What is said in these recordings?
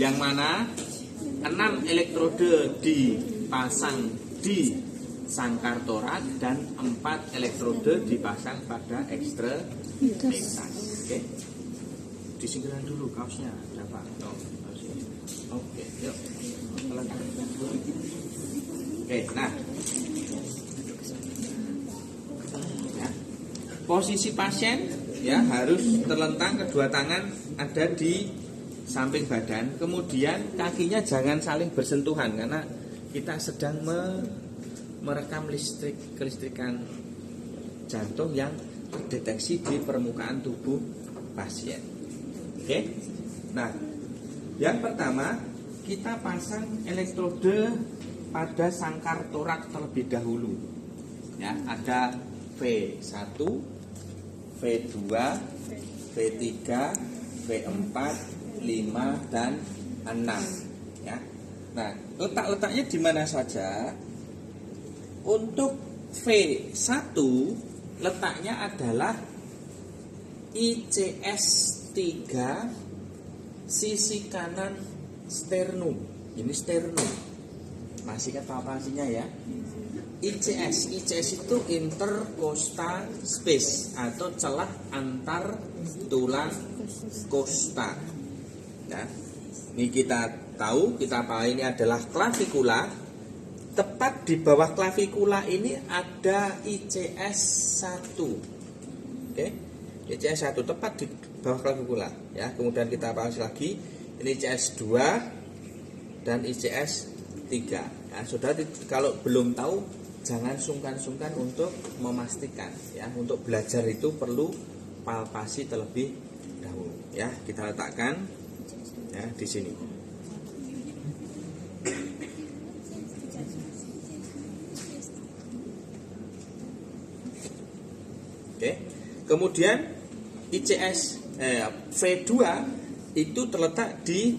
Yang mana 6 elektrode dipasang di sangkar torak dan 4 elektrode dipasang pada ekstremitas. Oke. Disingkirkan dulu kaosnya, berapa? Oh, kaosnya. Oke, yuk. Oke, nah. Ya. Posisi pasien ya harus terlentang, kedua tangan ada di samping badan, kemudian kakinya jangan saling bersentuhan karena kita sedang merekam kelistrikan jantung yang terdeteksi di permukaan tubuh pasien. Oke. Nah, yang pertama kita pasang elektrode pada sangkar torak terlebih dahulu. Ya, ada V1, V2, V3, V4, 5 dan 6. Ya. Nah, letaknya di mana saja? Untuk V1 letaknya adalah ICS 3 sisi kanan sternum. Ini sternum. Masih kata-katanya ya. ICS itu intercostal space atau celah antar tulang kosta. Ya. Ini kita tahu, kita pahami ini adalah klavikula. Tepat di bawah klavikula ini ada ICS 1. Oke. ICS 1 tepat di bawah klavikula ya. Kemudian kita bahas lagi ini ICS 2 dan ICS 3. Ya, Saudara kalau belum tahu jangan sungkan-sungkan untuk memastikan ya. Untuk belajar itu perlu palpasi terlebih dahulu ya. Kita letakkan ya di sini. Oke. Kemudian ICS V2 itu terletak di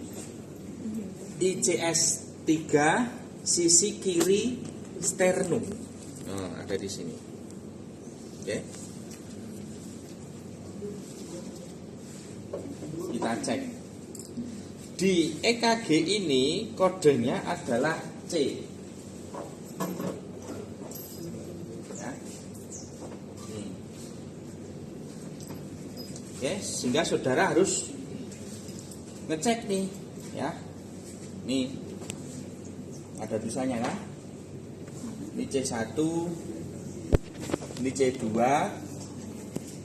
ICS 3 sisi kiri sternum. Nah, ada di sini. Oke. Kita cek. Di EKG ini kodenya adalah C. Ya. Oke, sehingga saudara harus ngecek nih, ya. Nih ada tulisannya kan? Ini C1, ini C2,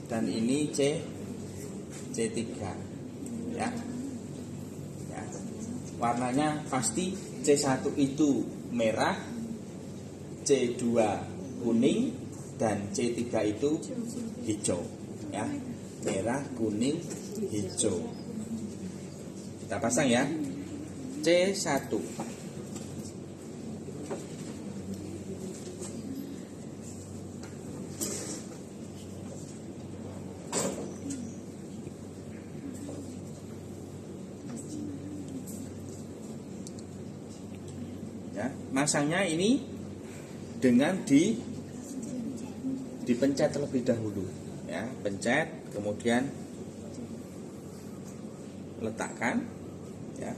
dan ini C3, ya. Ya. Warnanya pasti C1 itu merah, C2 kuning, dan C3 itu hijau, ya. Merah, kuning, hijau. Kita pasang ya. C1. Ya, masangnya ini dengan dipencet terlebih dahulu. Ya, pencet, kemudian letakkan, ya.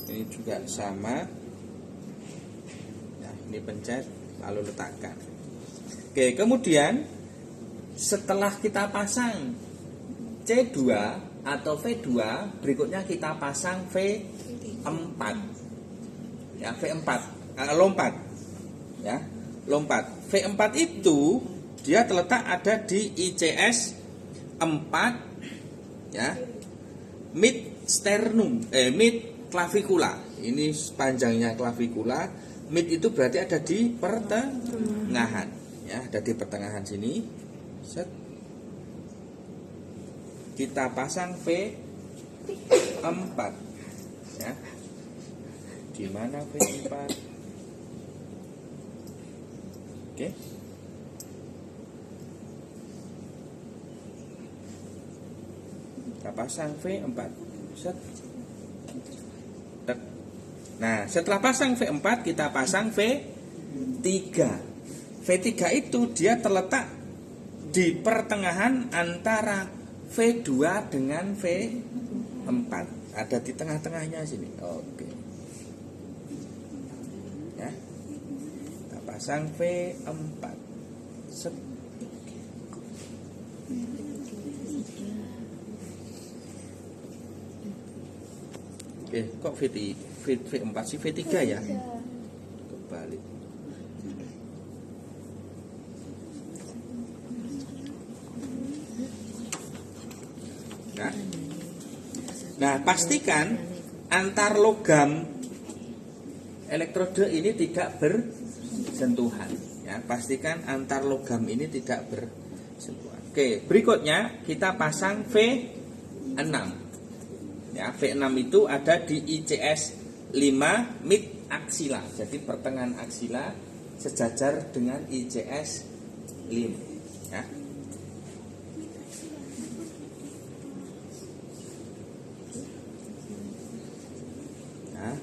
Ini juga sama. Nah, ini pencet lalu letakkan. Oke, kemudian setelah kita pasang C2 atau V2, berikutnya kita pasang V4. Ya, V4. Lompat. Ya, lompat. V4 itu dia terletak ada di ICS 4, ya, mid sternum, mid clavikula. Ini panjangnya clavikula. Mid itu berarti ada di pertengahan, ya, ada di pertengahan sini. Set. Kita pasang V4, ya. Di mana V4? Oke. Kita pasang V4. Set. Tek. Nah, setelah pasang V4 kita pasang V3. V3 itu dia terletak di pertengahan antara V2 dengan V4. Ada di tengah-tengahnya sini. Oke. Ya. Kita pasang V4. Set. Kok V4 sih V3 ya? Kebalik. Nah, pastikan antar logam elektrode ini tidak bersentuhan. Ya, pastikan antar logam ini tidak bersentuhan. Oke, berikutnya kita pasang V6. Ya, V6 itu ada di ICS 5 mid aksila. Jadi pertengahan aksila sejajar dengan ICS 5. Ya. Nah,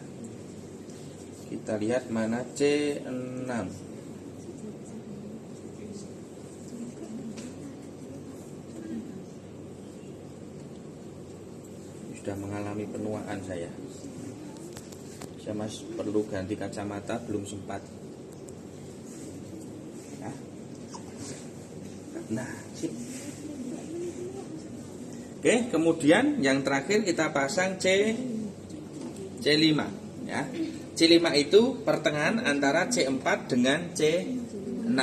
kita lihat mana C6. Sudah mengalami penuaan saya mas perlu ganti kacamata, belum sempat ya. Nah, sip. Oke, kemudian yang terakhir kita pasang C5 ya. C5 itu pertengahan antara C4 dengan C6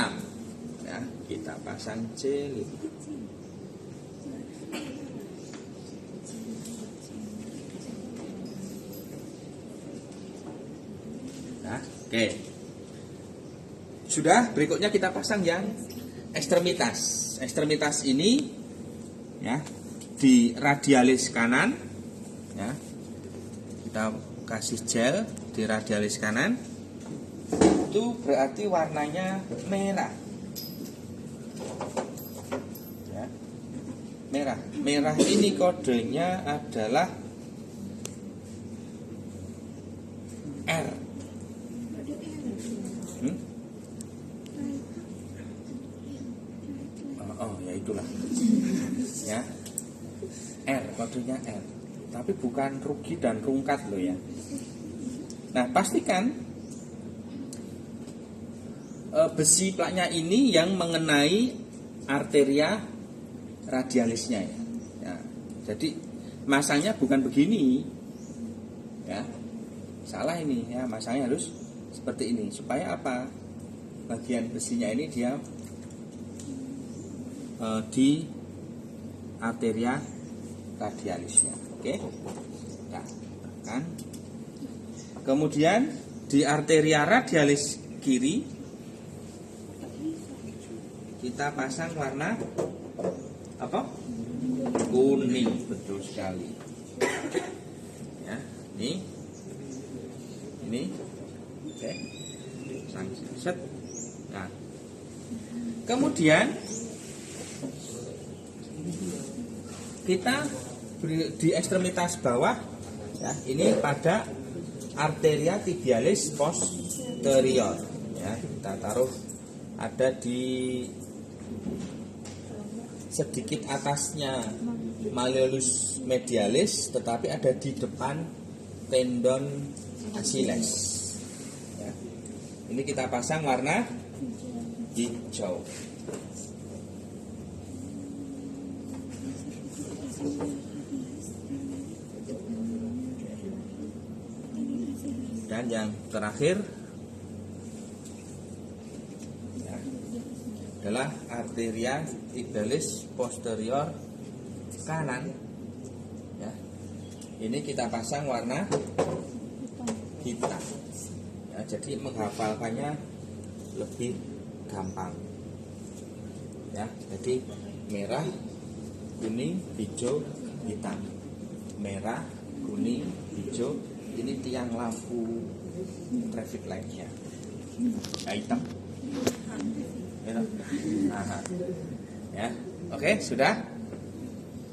ya. Kita pasang C5. Oke. Sudah, berikutnya kita pasang yang ekstremitas. Ekstremitas ini ya di radialis kanan ya. Kita kasih gel di radialis kanan. Itu berarti warnanya merah. Ya. Merah. Merah ini kodenya adalah R. Ya itulah ya, R, kodenya R, tapi bukan rugi dan rungkat loh ya. Nah, pastikan besi plaknya ini yang mengenai arteria radialisnya ya. Ya, jadi masangnya bukan begini ya, salah ini ya, masangnya harus seperti ini. Supaya apa? Bagian besinya ini dia di arteria radialisnya. Oke. Nah, kan. Kemudian di arteria radialis kiri kita pasang warna apa? Kuning, betul sekali. Ya, ini. Oke. Set. Nah. Kemudian kita di ekstremitas bawah ya, ini pada arteria tibialis posterior ya, kita taruh ada di sedikit atasnya malleolus medialis, tetapi ada di depan tendon Achilles ya. Ini kita pasang warna hijau. Dan yang terakhir ya, adalah arteria tibialis posterior kanan ya. Ini kita pasang warna hitam ya, jadi menghafalkannya lebih gampang ya. Jadi merah, kuning, hijau, hitam. Merah, kuning, hijau. Ini tiang lampu traffic light-nya. Ya, hitam. Ya, oke, sudah.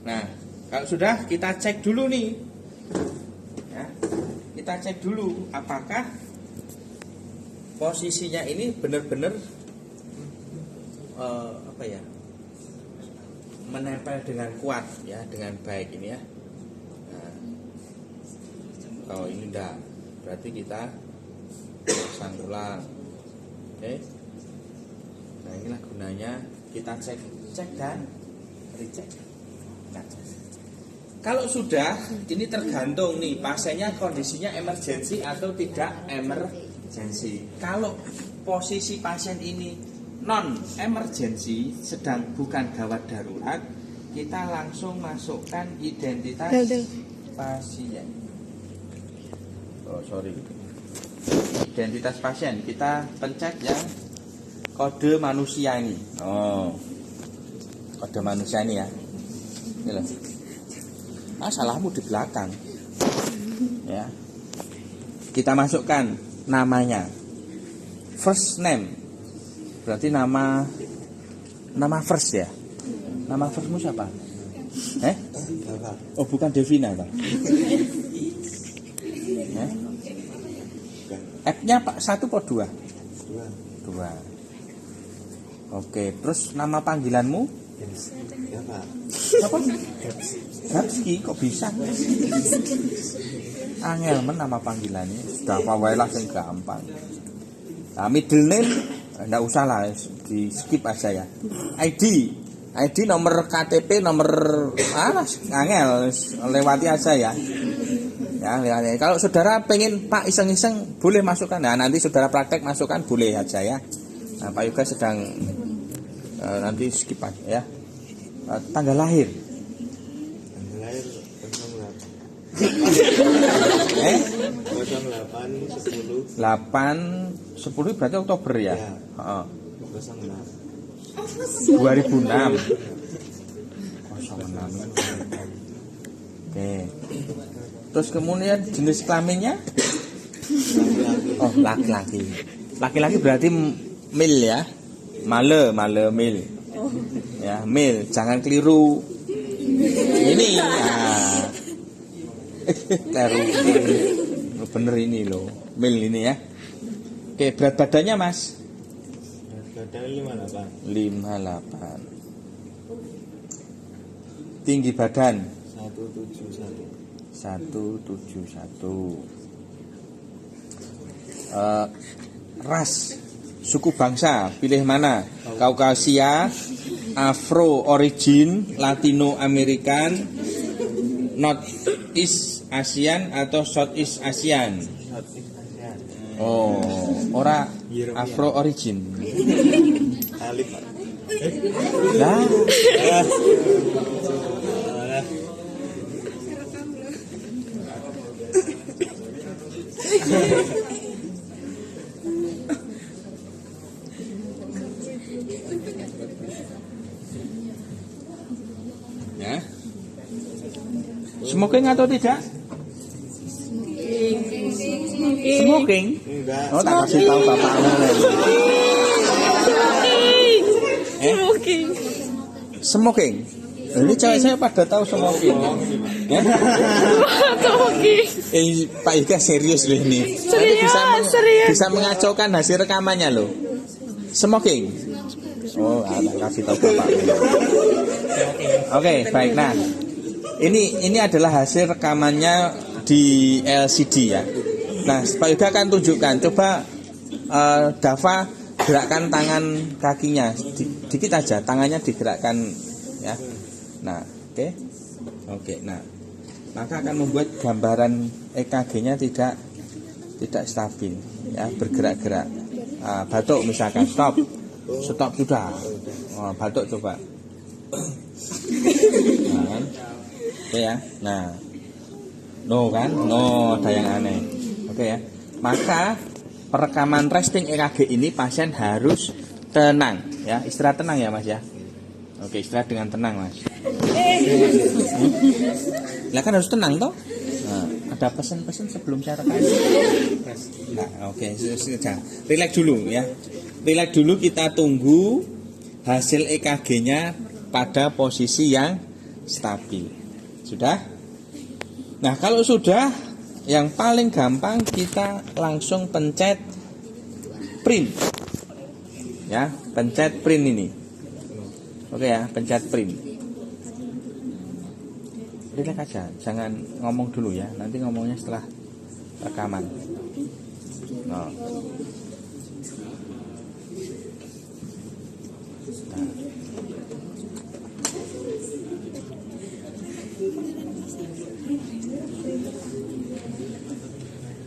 Nah, kalau sudah kita cek dulu nih. Ya, kita cek dulu apakah posisinya ini benar-benar apa ya, menempel dengan kuat ya, dengan baik ini ya. Nah, Oh ini enggak, berarti kita pasang ulang. Oke. Nah inilah gunanya kita cek dan recheck. Nah, kalau sudah, ini tergantung nih pasiennya kondisinya emergency atau tidak emergency. Kalau posisi pasien ini non emergency, sedang bukan gawat darurat, kita langsung masukkan identitas pasien. Oh sorry, identitas pasien kita pencet yang kode manusia ini. Oh, kode manusia ini ya. Ini loh. Salahmu di belakang. Ya. Kita masukkan namanya. First name. Berarti nama first ya. Nama firstmu siapa? Oh bukan Devina Pak. F-nya Pak 1 atau 2? 2. Oke, terus nama panggilanmu? Ya Pak. Apa? Gapski kok bisa? Angel men nama panggilannya. Sudah apa wae lah sing gampang. Nah, middle name enggak usah lah, di skip aja ya. ID nomor KTP, nomor angel lewati aja ya. Ya, lewati. Kalau saudara pengen Pak iseng-iseng boleh masukkan. Nah, nanti saudara praktek masukkan boleh aja ya. Nah, Pak Yoga sedang nanti skip aja ya. Tanggal lahir 08 10 8/10 berarti Oktober ya? Ya. 2006. 06. Oke. Terus kemudian jenis kelaminnya? Oh, laki-laki. Laki-laki berarti male ya. Male male. Ya, male, jangan keliru. Ini keliru. Bener ini loh, male ini ya. Oke, berat badannya Mas? Berat badan 58. Tinggi badan 171. Ras, suku bangsa, pilih mana? Kaukasia, Afro origin, Latino American, North East Asian atau South East Asian? Oh, ora Afro origin. Alif Pak. Lah. Ya. Smoking atau tidak? Smoking? Enggak. Oh, tak kasih tahu bapakmu. Smoking. Ini cewek saya pada tahu smoking. Ya? Pak Ika serius loh ini. Bisa mengacaukan hasil rekamannya loh. Smoking. Oh, tak kasih tahu bapakmu. Oke, baik. Nah, ini adalah hasil rekamannya di LCD ya. Nah, Pak Yuda akan tunjukkan. Coba Dava gerakkan tangan kakinya dikit aja, tangannya digerakkan ya. Nah, oke. Nah, maka akan membuat gambaran EKG-nya tidak stabil ya, bergerak-gerak. Batuk misalkan, stop sudah. Batuk coba. Nah, oke ya. Nah, no kan? No, ada yang aneh. Oke ya. Maka perekaman resting EKG ini pasien harus tenang ya, istirahat tenang ya Mas ya. Oke, istirahat dengan tenang Mas. Lah kan harus tenang toh. Nah, ada pesan-pesan sebelum saya rekam. Nah, oke, sudah. Relax dulu ya. Relax dulu, kita tunggu hasil EKG-nya pada posisi yang stabil. Sudah? Nah, kalau sudah, yang paling gampang kita langsung pencet print. Ya, pencet print ini. Oke ya, pencet print. Relax aja, jangan ngomong dulu ya. Nanti ngomongnya setelah rekaman. Nah.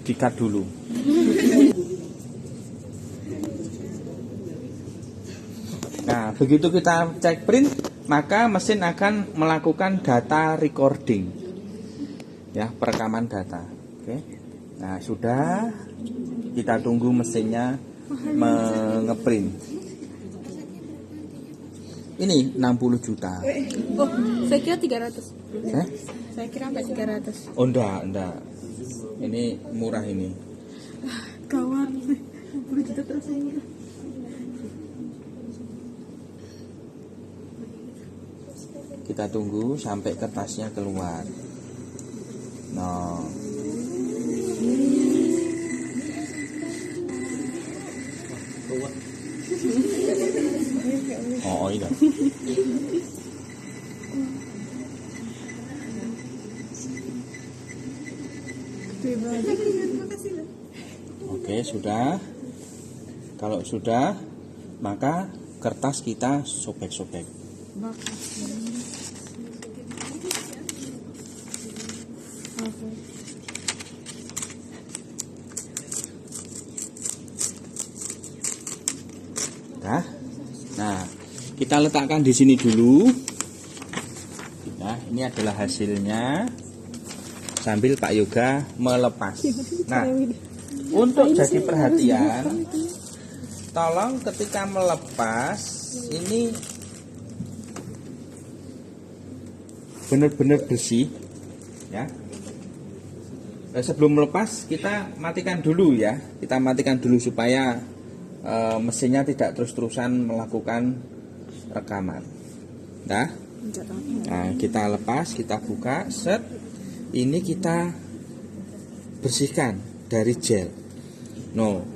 Di-cut dulu. Nah, begitu kita cek print, maka mesin akan melakukan data recording, ya, perekaman data. Oke. Nah, sudah, kita tunggu mesinnya ngeprint. Ini 60 juta. Oh, saya kira 300. Eh? Saya kira sampai 300. Oh, enggak. Ini murah ini. Kawan, 60 juta terasa murah. Kita tunggu sampai kertasnya keluar. No. Oh, iya. Oke, sudah. Kalau sudah, maka kertas kita sobek-sobek. Nah, kita letakkan di sini dulu. Nah, ini adalah hasilnya sambil Pak Yoga melepas. Nah, untuk jadi perhatian, tolong ketika melepas ini benar-benar bersih, ya. Sebelum melepas kita matikan dulu ya. Kita matikan dulu supaya mesinnya tidak terus-terusan melakukan rekaman. Nah, kita lepas, kita buka, set. Ini kita bersihkan dari gel. No,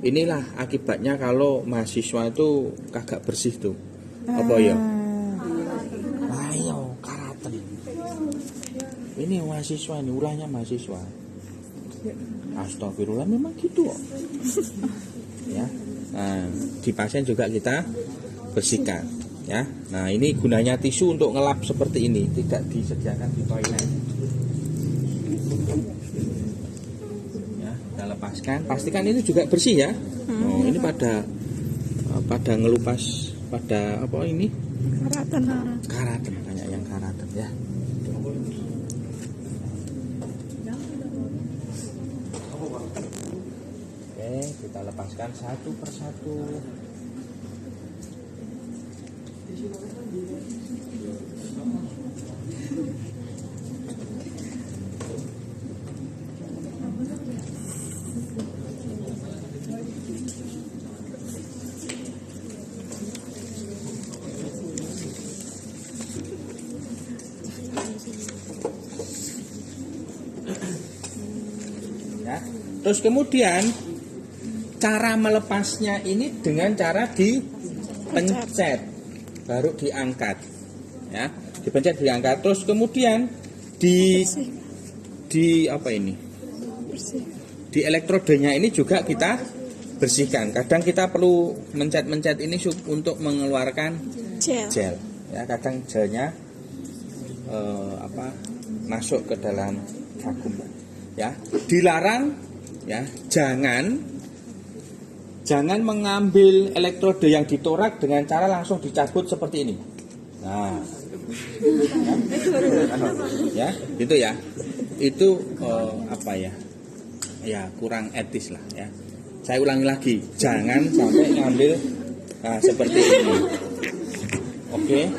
inilah akibatnya kalau mahasiswa itu kagak bersih tuh. Apa ya? Ayo, karaten. Ini mahasiswa, ini ulahnya mahasiswa. Astagfirullah, memang gitu kok. Ya. Nah, di pasien juga kita bersihkan, ya. Nah, ini gunanya tisu untuk ngelap seperti ini, tidak disediakan di toilet. Ya, kita lepaskan, pastikan ini juga bersih ya. Oh, ini pada ngelupas pada apa ini? Karaten, banyak yang karaten ya. Kita lepaskan satu persatu. Ya. Terus kemudian cara melepasnya ini dengan cara dipencet, baru diangkat, ya, dipencet, diangkat, terus kemudian di apa ini, di elektrodenya ini juga kita bersihkan. Kadang kita perlu mencet ini untuk mengeluarkan gel, ya, kadang gelnya masuk ke dalam vakum, ya, dilarang, ya, Jangan mengambil elektrode yang ditorak dengan cara langsung dicabut seperti ini. Nah, ya, gitu ya. Itu ya kurang etis lah ya. Saya ulangi lagi, jangan sampai ngambil seperti ini. Oke,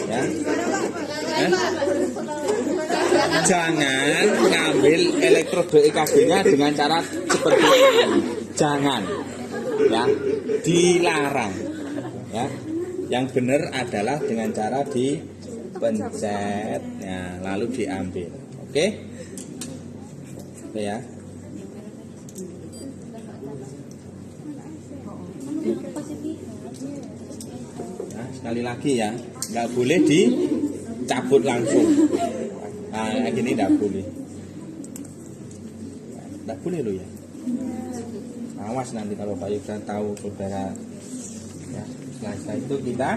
ya. Jangan ngambil elektrode EKG-nya dengan cara seperti ini. Jangan, ya, dilarang, ya. Yang benar adalah dengan cara dipencet, ya, lalu diambil, oke, ya. Nah, sekali lagi ya, nggak boleh dicabut langsung. Nah, gini nggak boleh. Nggak boleh lo ya. Awas nanti kalau Pak Yoga tahu saudara. Ya, setelah itu kita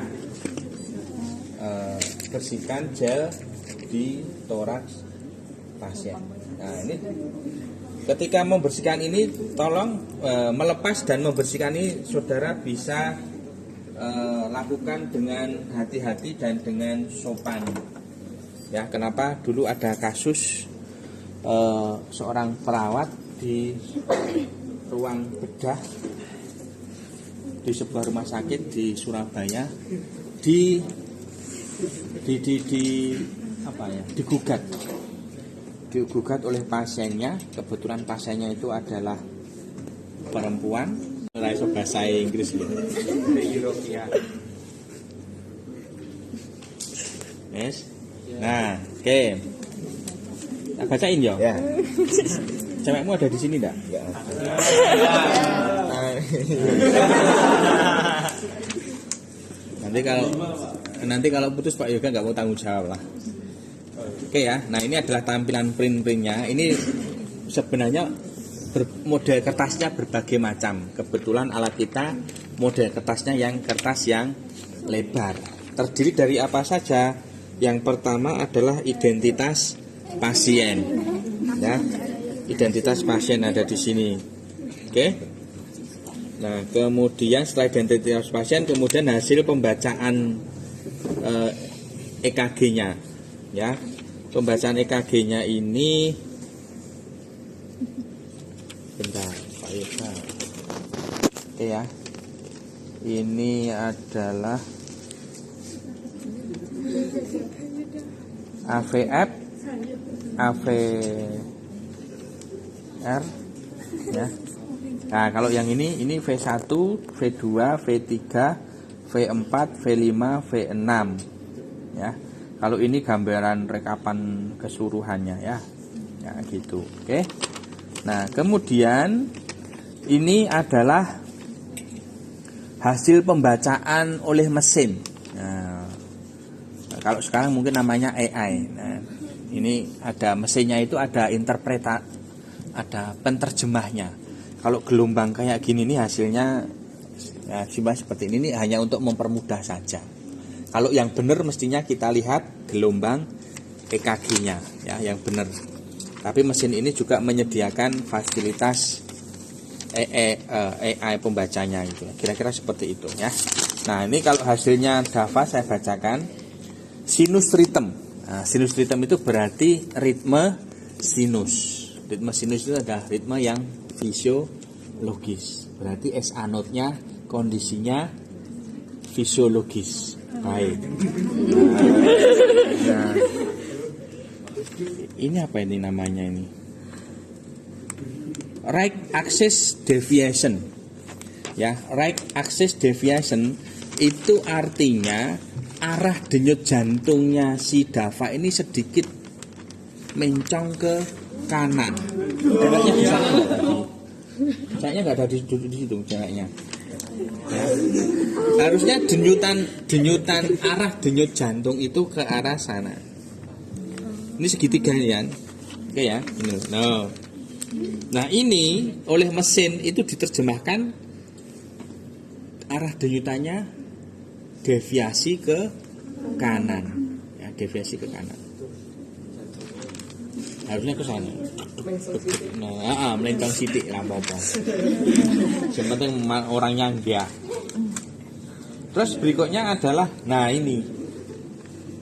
bersihkan gel di toraks pasien. Nah ini ketika membersihkan ini tolong melepas dan membersihkan ini saudara bisa lakukan dengan hati-hati dan dengan sopan. Ya, kenapa? Dulu ada kasus seorang perawat di ruang bedah di sebuah rumah sakit di Surabaya digugat oleh pasiennya. Kebetulan pasiennya itu adalah perempuan. Ora iso bahasa Inggris lho. European. Yes. Nah, oke. Tak bacain yo. Ya. Cewekmu ada di sini enggak? Ya. Nanti kalau putus Pak Yoga nggak mau tanggung jawab lah. Oke ya. Nah ini adalah tampilan print-printnya. Ini sebenarnya model kertasnya berbagai macam. Kebetulan alat kita model kertasnya kertas yang lebar. Terdiri dari apa saja? Yang pertama adalah identitas pasien. Ya, identitas pasien ada di sini. Oke. Nah, kemudian setelah identitas pasien, kemudian hasil pembacaan EKG-nya. Ya, pembacaan EKG-nya ini, bentar, Pak Yoga. Oke ya, ini adalah AVF, AVR, ya. Nah, kalau yang ini V1, V2, V3, V4, V5, V6, ya. Kalau ini gambaran rekapan keseluruhannya, ya. Ya, gitu. Oke. Nah, kemudian ini adalah hasil pembacaan oleh mesin. Nah, kalau sekarang mungkin namanya AI. Nah, ini ada mesinnya, itu ada ada penterjemahnya. Kalau gelombang kayak gini nih hasilnya ya seperti ini hanya untuk mempermudah saja. Kalau yang benar mestinya kita lihat gelombang EKG-nya ya, yang benar. Tapi mesin ini juga menyediakan fasilitas AI pembacanya itu. Kira-kira seperti itu ya. Nah, ini kalau hasilnya DAFA saya bacakan. Sinus rhythm. Nah, sinus rhythm itu berarti ritme sinus. Ritme sinus itu adalah ritme yang fisiologis. Berarti SA note-nya kondisinya fisiologis. Baik. Nah, ini apa ini namanya ini? Right axis deviation. Ya, right axis deviation itu artinya arah denyut jantungnya si DAFA ini sedikit mencong ke kanan. Ceweknya di sana nggak tadi? Ceweknya nggak ada di situ ceweknya. Ya. Harusnya denyutan arah denyut jantung itu ke arah sana. Ini segitiga ya. Oke ya. No. Nah, ini oleh mesin itu diterjemahkan arah denyutannya deviasi ke kanan. Ya, deviasi ke kanan. Harusnya ke sana. Nah, melencong sidik lah apa-apa. Yang penting orangnya enggak. Terus berikutnya adalah, nah ini.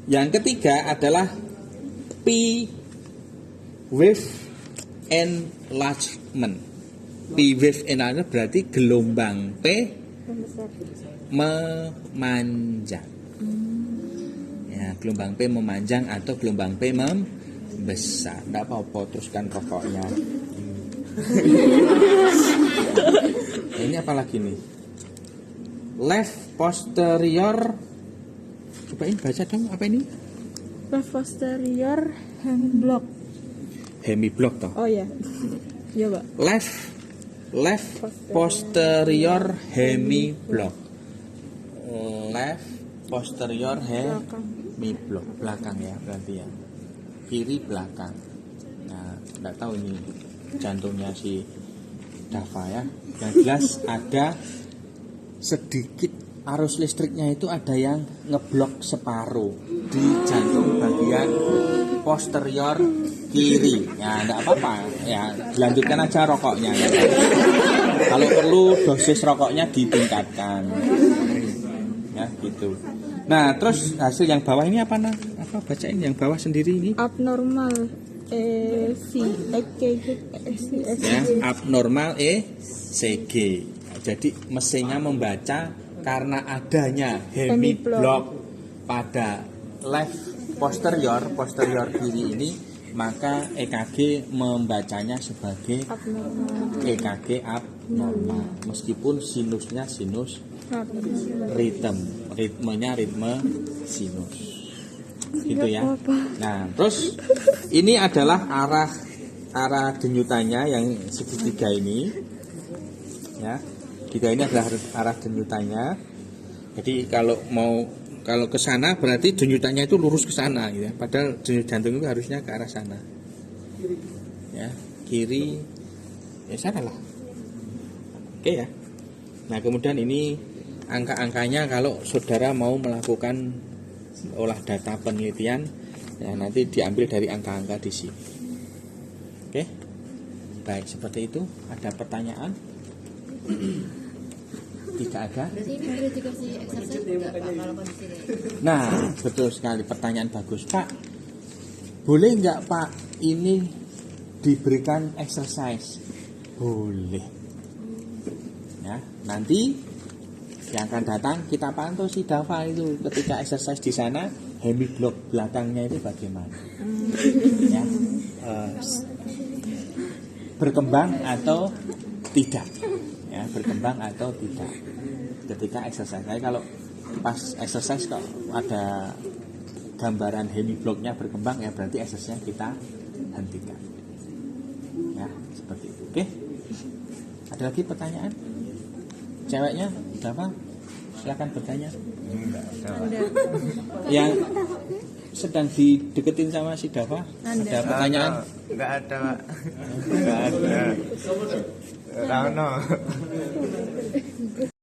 Yang ketiga adalah P wave enlargement. P wave enlargement berarti gelombang P memanjang. Ya, gelombang P memanjang atau gelombang P membesar. Tidak apa-apa, teruskan rokoknya. Nah, ini apa lagi nih? Left posterior. Cobain baca dong, apa ini? Left posterior hemiblock. Hemiblock toh. Oh ya. Iya, Pak. Left posterior hemiblock. Left posterior hemiblock, belakang ya berarti ya. Kiri belakang. Nah, enggak tahu ini jantungnya si Dava ya. Yang jelas ada sedikit arus listriknya itu ada yang ngeblok separuh di jantung bagian posterior kiri. Ya enggak apa-apa ya, dilanjutkan aja rokoknya ya. Kalau perlu dosis rokoknya ditingkatkan. Ya gitu. Nah, terus hasil yang bawah ini apa nah? Apa bacain yang bawah sendiri ini? Abnormal ECG. Ya, abnormal ECG. Jadi mesinnya membaca karena adanya hemiblock pada left posterior kiri ini, maka EKG membacanya sebagai EKG abnormal meskipun sinusnya sinus ritmenya ritme sinus gitu ya. Nah terus ini adalah arah denyutannya yang segitiga ini ya. Tiga ini adalah arah denyutannya. Jadi kalau ke sana berarti denyutannya itu lurus ke sana gitu ya. Padahal denyut jantung itu harusnya ke arah sana. Ya, kiri ya sana lah. Oke ya. Nah, kemudian ini angka-angkanya kalau saudara mau melakukan olah data penelitian ya nanti diambil dari angka-angka di sini. Oke. Baik, seperti itu. Ada pertanyaan? Tidak ada. Nah, betul sekali, pertanyaan bagus, Pak. Boleh nggak Pak ini diberikan exercise? Boleh. Ya, nanti yang akan datang kita pantau si Dava itu ketika exercise di sana, hemiblock belakangnya itu bagaimana? Ya, berkembang atau tidak? Ya, berkembang atau tidak ketika exercise. Saya kalau pas exercise kok ada gambaran hemiblocknya berkembang ya berarti exercise kita hentikan ya, seperti itu. Oke, ada lagi pertanyaan? Ceweknya siapa? Silakan bertanya. Yang sedang dideketin sama si Dava, ada pertanyaan? Enggak ada, Pak. Enggak ada. Tahu no.